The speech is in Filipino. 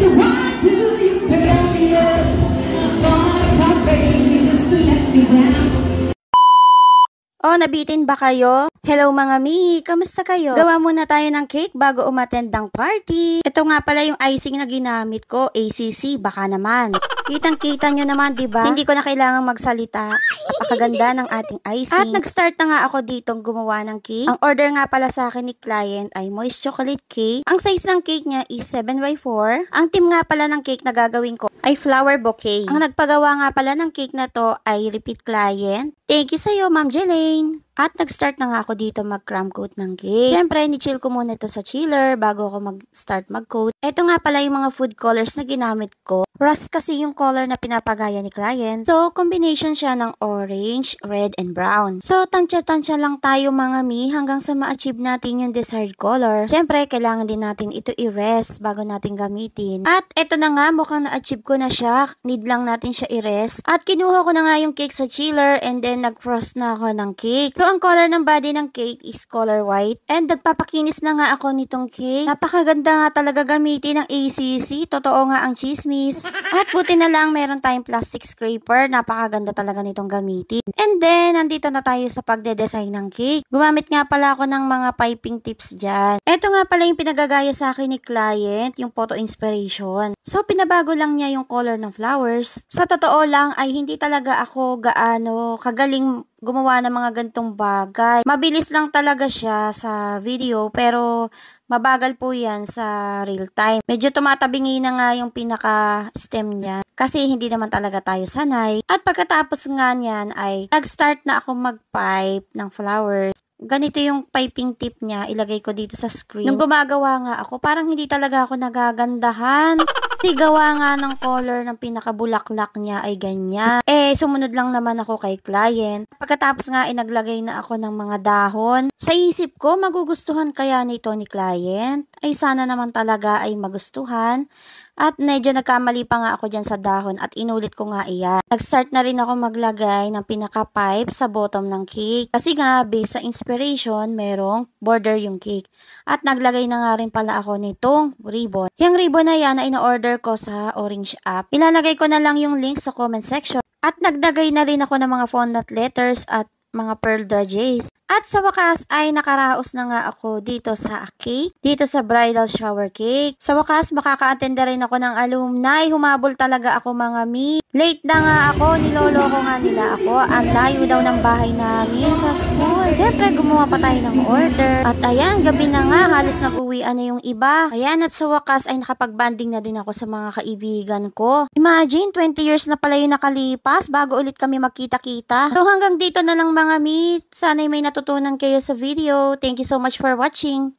So why do you pick me up? Gonna baby, just to let me down. Oh, nabitin ba kayo? Hello mga mi, kamusta kayo? Gawa muna tayo ng cake bago umattend ng party. Ito nga pala yung icing na ginamit ko, ACC, baka naman. Kitang-kita nyo naman, diba? Hindi ko na kailangang magsalita. Napakaganda ng ating icing. At nag-start na nga ako ditong gumawa ng cake. Ang order nga pala sa akin ni client ay moist chocolate cake. Ang size ng cake niya is 7x4. Ang team nga pala ng cake na gagawin ko ay flower bouquet. Ang nagpagawa nga pala ng cake na to ay repeat client. Thank you sa'yo, Ma'am Jelaine. At nag-start na nga ako dito mag-crumb coat ng cake. Siyempre, ni-chill ko muna ito sa chiller bago ako mag-start mag-coat. Ito nga pala yung mga food colors na ginamit ko. Rust kasi yung color na pinapagaya ni client. So, combination siya ng orange, red, and brown. So, tansya-tansya lang tayo mga mi hanggang sa ma-achieve natin yung desired color. Siyempre, kailangan din natin ito i-rest bago natin gamitin. At ito na nga, mukhang na-achieve ko na siya. Need lang natin siya i-rest. At kinuha ko na nga yung cake sa chiller and then nag-frost na ako ng cake. So, ang color ng body ng cake is color white. And nagpapakinis na nga ako nitong cake. Napakaganda nga talaga gamitin ng ACC. Totoo nga ang chismis. At buti na lang meron tayong plastic scraper. Napakaganda talaga nitong gamitin. And then, nandito na tayo sa pagde-design ng cake. Gumamit nga pala ako ng mga piping tips dyan. Ito nga pala yung pinagagaya sa akin ni client, yung photo inspiration. So, pinabago lang niya yung color ng flowers. Sa totoo lang ay hindi talaga ako gaano kagaling gumawa ng mga gantong bagay. Mabilis lang talaga siya sa video pero mabagal po yan sa real time. Medyo tumatabingi na nga yung pinaka-stem niya kasi hindi naman talaga tayo sanay. At pagkatapos nga niyan ay nag-start na ako mag-pipe ng flowers. Ganito yung piping tip niya, ilagay ko dito sa screen. Nung gumagawa nga ako, parang hindi talaga ako nagagandahan. Kasi gawa nga ng color ng pinakabulaklak niya ay ganyan. Sumunod lang naman ako kay client. Pagkatapos nga, naglagay na ako ng mga dahon. Sa isip ko, magugustuhan kaya nito ni client? Ay sana naman talaga ay magustuhan. At medyo nagkamali pa nga ako dyan sa dahon at inulit ko nga iyan. Nag-start na rin ako maglagay ng pinaka-pipe sa bottom ng cake. Kasi nga, based sa inspiration, merong border yung cake. At naglagay na nga rin pala ako nitong ribbon. Yung ribbon na yan ay na-order ko sa Orange app. Ilalagay ko na lang yung link sa comment section. At nagdagay na rin ako ng mga fondant letters at mga pearl dragees. At sa wakas ay nakaraos na nga ako dito sa cake, dito sa bridal shower cake. Sa wakas makaka-attend rin ako ng alumni. Humabol talaga ako mga mi. Late na nga ako, niloloko nga nila ako. Ang layo daw ng bahay namin sa school. Siyempre gumawa pa tayo ng order. At ayan, gabi na nga, halos nag-uwian na yung iba. Ayan, at sa wakas ay nakapag-banding na din ako sa mga kaibigan ko. Imagine, 20 years na pala yung nakalipas bago ulit kami magkita-kita. So hanggang dito na lang mga mi. Sana'y may natutunan kayo sa video. Thank you so much for watching.